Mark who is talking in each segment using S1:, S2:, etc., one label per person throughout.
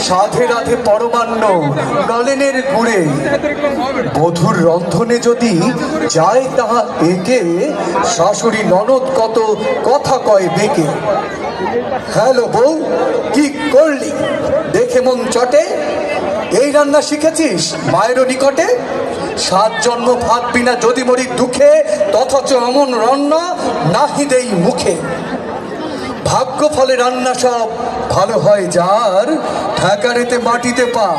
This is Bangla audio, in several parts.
S1: সাধে রাধে পরমান্ন নলেনের গুড়ে বধুর রন্ধনে যদি যায় তাহা একে, শাশুড়ি ননদ কত কথা কয় বেকে। হ্যালো বউ, কি করলি দেখে মন চটে? এই রান্না শিখেছিস মায়েরও নিকটে? 7 জন্ম ভাত বিনা যদি মরি দুঃখে, তথচ এমন রান্না নাহি দেই মুখে। ভাগ্য ফলে রান্না সব ভালো হয় যার, ঠেকারেতে মাটিতে পা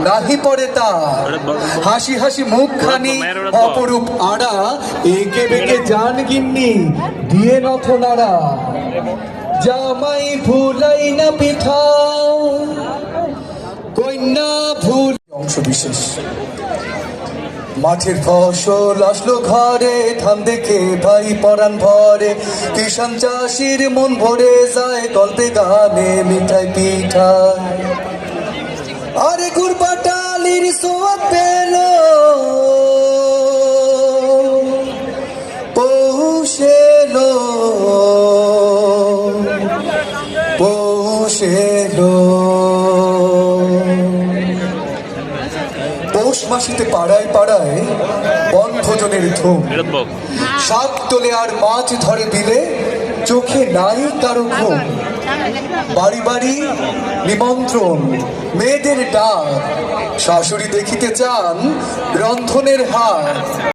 S1: নাহি পড়ে তার। হাসি হাসি মুখখানি অপরূপ আড়া, একে বেঁকে জান গিন্নি দিয়ে নথ নাড়া। জামাই ভুলাই না পিঠা, কন্যা ভুল। অংশ বিশেষ। মাঠের ফসল আসলো ঘরে, ধান দেখে ভাই পরাণ ভরে। কিষান চাষির মন ভরে যায় গল্পে গানে মিঠাই পিঠায়। আরে গুড় পাটালির সোয়াদ পেল পৌষেলো পৌষেলো। পৌষ মাসিতে পাড়ায় পাড়ায় বনভোজনের ধুম। শাক তোলে আর মাছ ধরে দিলে, চোখে নাই কারো ঘুম। বাড়ি বাড়ি নিমন্ত্রণ, মেয়েদের ডাক, শাশুড়ি দেখিতে চান রন্ধনের হাত।